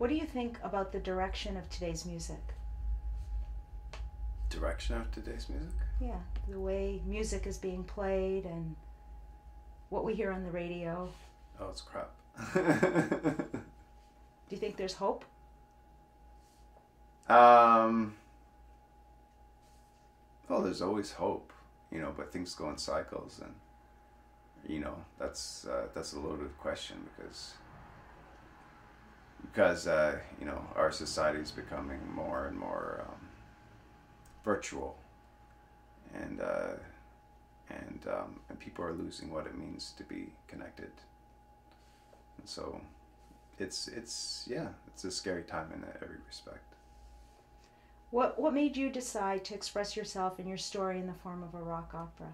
What do you think about the direction of today's music? Direction of today's music? Yeah, the way music is being played and what we hear on the radio. Oh, it's crap. Do you think there's hope? Well, there's always hope, you know, but things go in cycles, and you know that's a loaded question because you know, our society is becoming more and more virtual, and people are losing what it means to be connected, and so it's a scary time in every respect. What made you decide to express yourself and your story in the form of a rock opera?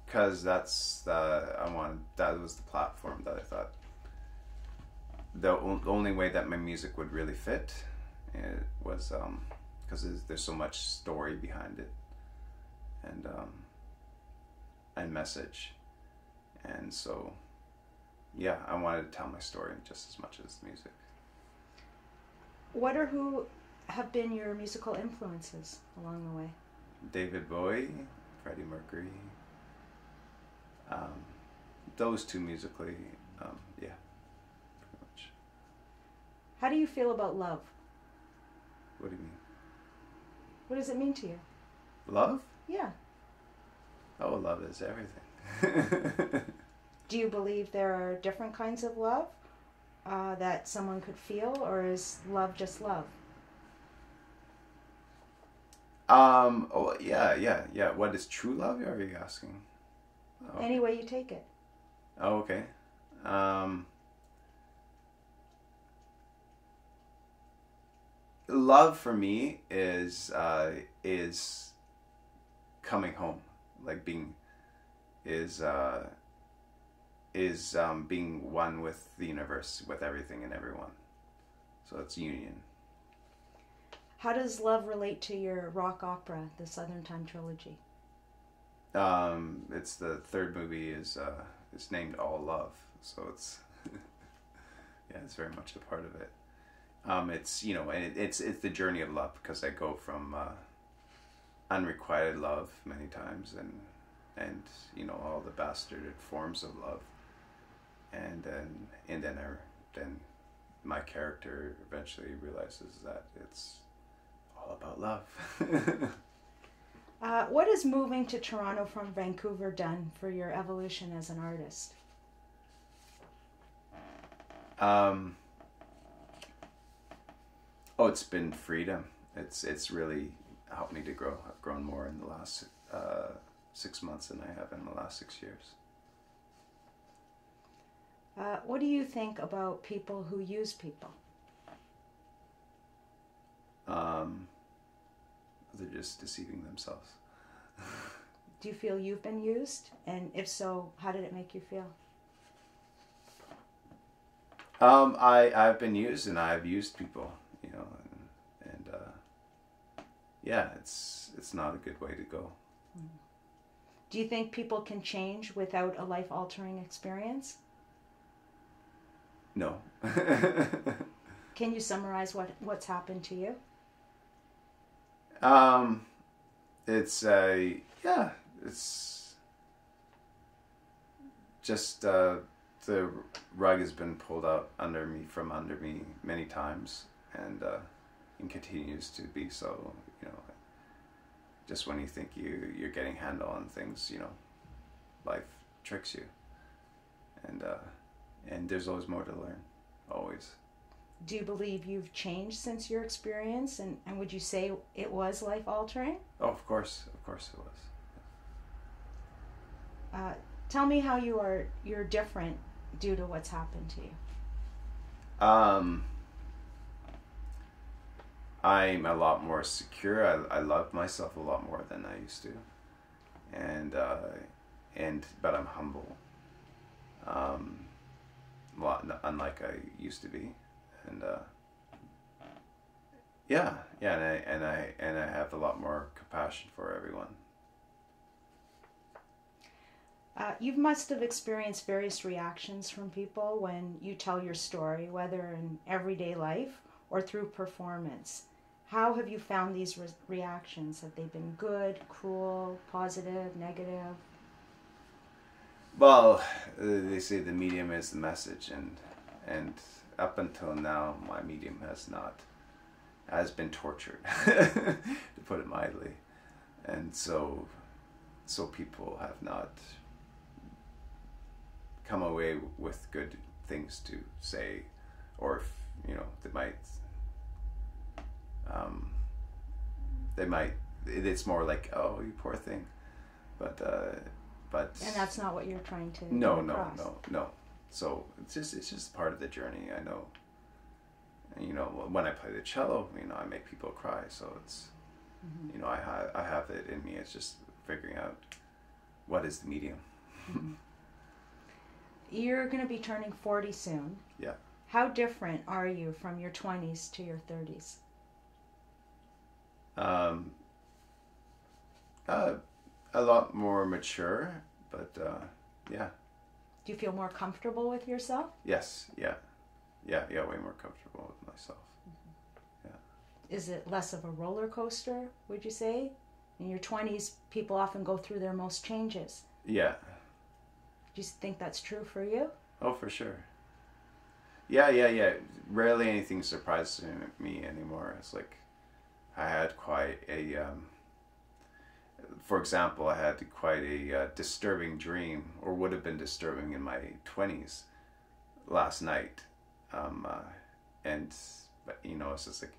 Because that was the platform that I thought the only way that my music would really fit. It was because there's so much story behind it, and message, and so yeah, I wanted to tell my story just as much as the music. What or who have been your musical influences along the way? David Bowie, Freddie Mercury. Those two musically, yeah, pretty much. How do you feel about love? What do you mean? What does it mean to you? Love? Yeah. Oh, love is everything. Do you believe there are different kinds of love that someone could feel, or is love just love? Oh, yeah. What is true love, are you asking? Oh. Any way you take it. Oh, okay. Love for me is coming home, like being one with the universe, with everything and everyone. So it's union. How does love relate to your rock opera, the Southern Time Trilogy? It's the third movie is named All Love, so it's yeah, it's very much a part of it. It's, you know, and it's the journey of love, because I go from unrequited love many times, and you know, all the bastarded forms of love, and then my character eventually realizes that it's all about love. What has moving to Toronto from Vancouver done for your evolution as an artist? Oh, it's been freedom. It's really helped me to grow. I've grown more in the last 6 months than I have in the last 6 years. What do you think about people who use people? They're just deceiving themselves. Do you feel you've been used? And if so, how did it make you feel? I've been used, and I've used people, you know, and yeah, it's not a good way to go. Do you think people can change without a life-altering experience? No. Can you summarize what's happened to you? It's just the rug has been pulled out from under me many times, and continues to be so. You know, just when you think you're getting handle on things, you know, life tricks you, and there's always more to learn, always. Do you believe you've changed since your experience, and would you say it was life-altering? Oh, of course it was. Tell me how you're different due to what's happened to you. I'm a lot more secure. I love myself a lot more than I used to, but I'm humble, a lot unlike I used to be, and and I have a lot more compassion for everyone. You must have experienced various reactions from people when you tell your story, whether in everyday life or through performance. How have you found these reactions? Have they been good, cruel, positive, negative? Well, they say the medium is the message, and up until now, my medium has been tortured, to put it mildly, and so people have not come away with good things to say, or they might. It's more like, oh, you poor thing, but. And that's not what you're trying to no, get across. no. So it's just part of the journey. I know. And, when I play the cello, I make people cry. So it's, I have it in me. It's just figuring out what is the medium. Mm-hmm. You're going to be turning 40 soon. Yeah. How different are you from your 20s to your 30s? A lot more mature, but yeah. Do you feel more comfortable with yourself? Yes, yeah, way more comfortable with myself. Mm-hmm. Yeah. Is it less of a roller coaster, would you say? In your 20s, people often go through their most changes. Yeah. Do you think that's true for you? Oh, for sure. Yeah. Rarely anything surprises me anymore. It's like I had quite a... for example, I had quite a disturbing dream, or would have been disturbing in my 20s last night. But it's just like,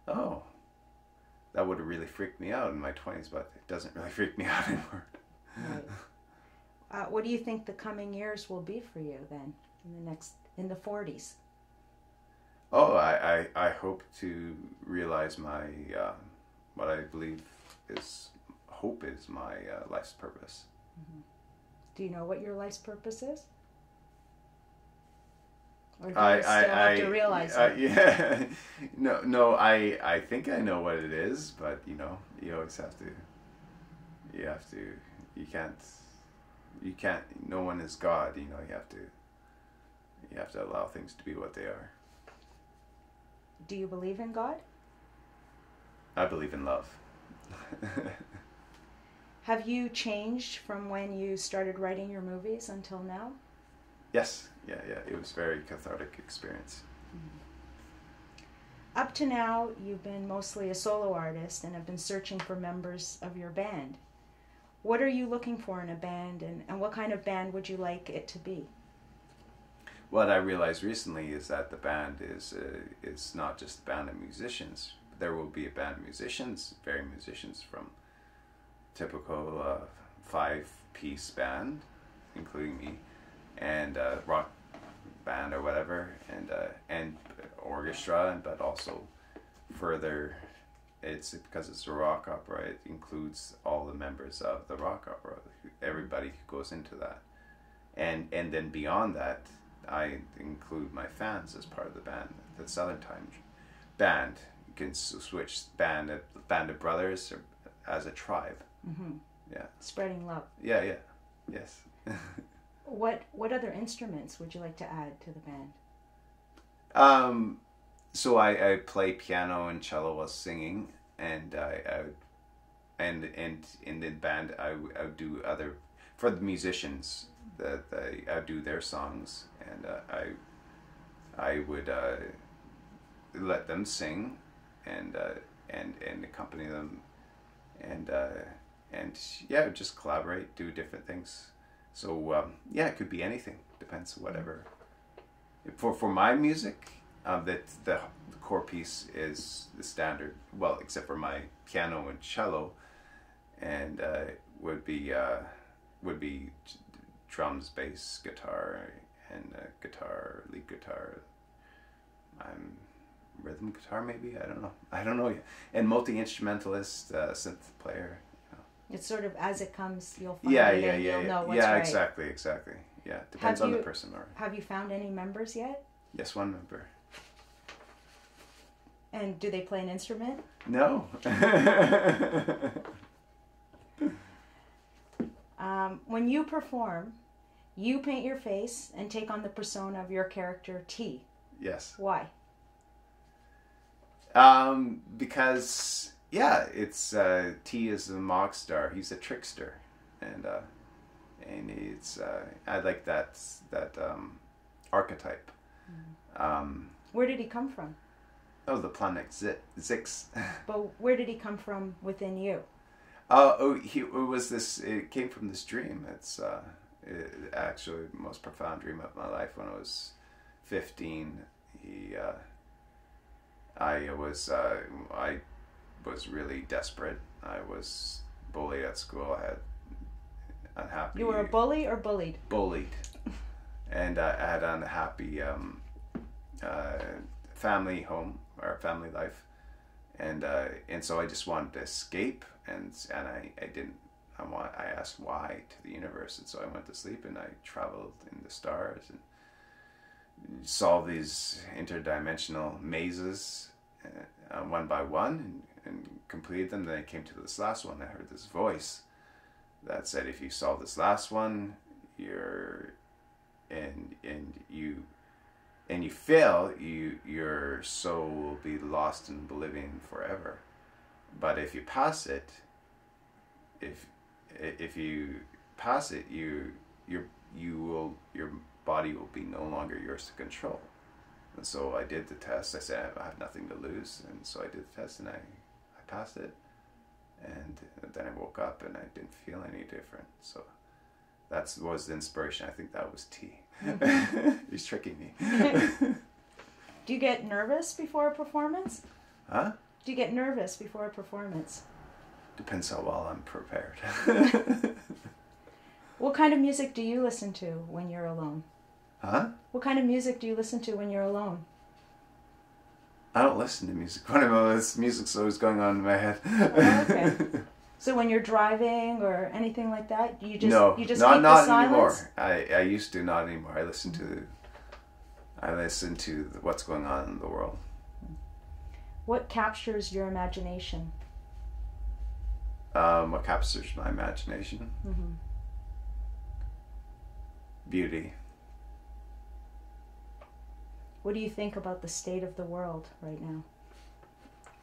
oh, that would have really freaked me out in my 20s, but it doesn't really freak me out anymore. Right. What do you think the coming years will be for you then, in the 40s? Oh, I hope to realize my, what I believe is my life's purpose. Mm-hmm. Do you know what your life's purpose is? Or do you still have to realize it? Yeah. No, I think I know what it is, but you always you can't, no one is God, you have to allow things to be what they are. Do you believe in God? I believe in love. Have you changed from when you started writing your movies until now? Yes, yeah. It was a very cathartic experience. Mm-hmm. Up to now, you've been mostly a solo artist and have been searching for members of your band. What are you looking for in a band, and what kind of band would you like it to be? What I realized recently is that the band is not just a band of musicians. There will be a band of musicians, very musicians from typical 5-piece band, including me, and rock band or whatever, and orchestra, but also further, it's because it's a rock opera, it includes all the members of the rock opera, everybody who goes into that, and then beyond that, I include my fans as part of the band. The Southern Time band, you can switch band of brothers or as a tribe. Mm-hmm. Yeah. Spreading love. Yeah. Yes. What other instruments would you like to add to the band? So I play piano and cello while singing, and and in the band I would do other, for the musicians, that I do their songs, and I would let them sing, and accompany them, and just collaborate, do different things. So it could be anything. Depends, whatever. For my music, the core piece is the standard. Well, except for my piano and cello, and would be drums, bass, guitar, and guitar, lead guitar. Rhythm guitar, maybe. I don't know yet. And multi-instrumentalist, synth player. It's sort of as it comes, you'll find it and you'll know what's right. Exactly. Yeah, depends on the person. Have you found any members yet? Yes, one member. And do they play an instrument? No. When you perform, you paint your face and take on the persona of your character T. Yes. Why? Because yeah, it's T is a mock star. He's a trickster, and it's I like that archetype. Where did he come from? Oh, the planet Zix. But where did he come from within you? It came from this dream. It's actually the most profound dream of my life. When I was 15, I was really desperate. I was bullied at school. I had unhappy. You were a bully or bullied? Bullied, and I had unhappy family home or family life, and so I just wanted to escape, and I didn't. I asked why to the universe, and so I went to sleep and I traveled in the stars and solved these interdimensional mazes one by one and completed them. Then I came to this last one. I heard this voice that said, if you solve this last one, you fail, your soul will be lost in oblivion forever. But if you pass it, if you pass it, your body will be no longer yours to control. And so I did the test. I said I have nothing to lose, and so I did the test, and I passed it. And then I woke up and I didn't feel any different. So that was the inspiration. I think that was T. He's tricking me. Do you get nervous before a performance? Huh? Do you get nervous before a performance? Depends how well I'm prepared. What kind of music do you listen to when you're alone? Huh? What kind of music do you listen to when you're alone? I don't listen to music. This music's always going on in my head. Oh, okay. So when you're driving or anything like that, you just not keep the silence? Anymore. I used to, not anymore. I listen to what's going on in the world. What captures your imagination? What captures my imagination? Mm-hmm. Beauty. What do you think about the state of the world right now?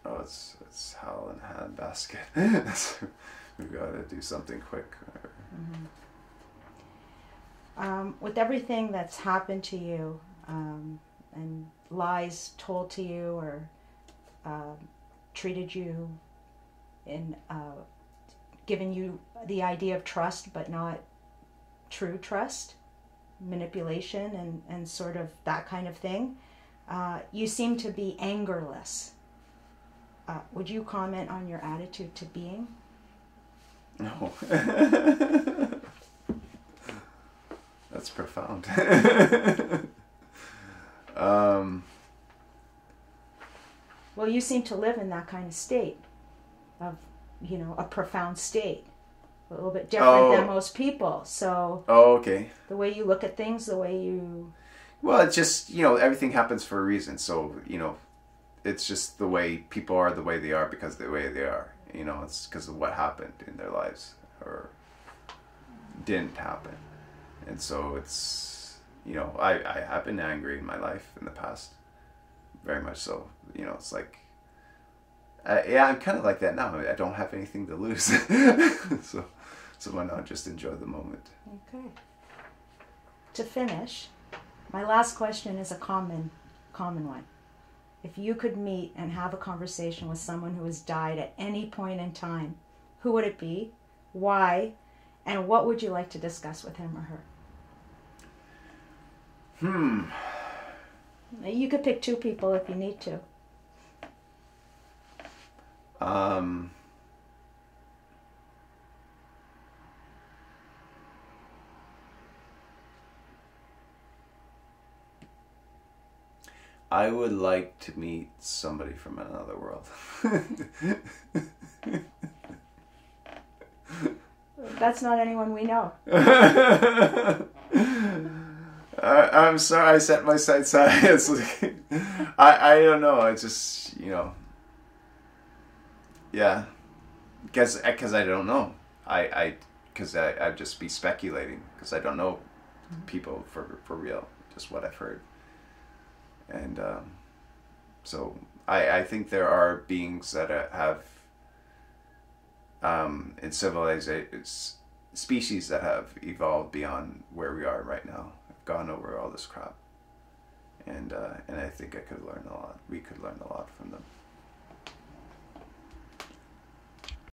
Oh, it's hell in a handbasket. We've got to do something quick. Mm-hmm. With everything that's happened to you, and lies told to you or treated you in given you the idea of trust but not true trust, manipulation and sort of that kind of thing, you seem to be angerless. Would you comment on your attitude to being? No. That's profound. Well, you seem to live in that kind of state of, a profound state. A little bit different than most people. So okay. The way you look at things, the way you... Well, it's just, everything happens for a reason. So, it's just the way people are the way they are because of the way they are. It's because of what happened in their lives or didn't happen. And so it's, I have been angry in my life in the past. Very much so. It's like, I'm kind of like that now. I don't have anything to lose. So why not just enjoy the moment? Okay. To finish, my last question is a common one. If you could meet and have a conversation with someone who has died at any point in time, who would it be? Why? And what would you like to discuss with him or her? You could pick two people if you need to. I would like to meet somebody from another world. That's not anyone we know. I'm sorry I set my sights high. It's like, I don't know. I just, yeah. Because I don't know. because I'd just be speculating because I don't know people for real, just what I've heard. And so I think there are beings that have in civilization, species that have evolved beyond where we are right now, have gone over all this crap, and I think I could learn a lot. We could learn a lot from them.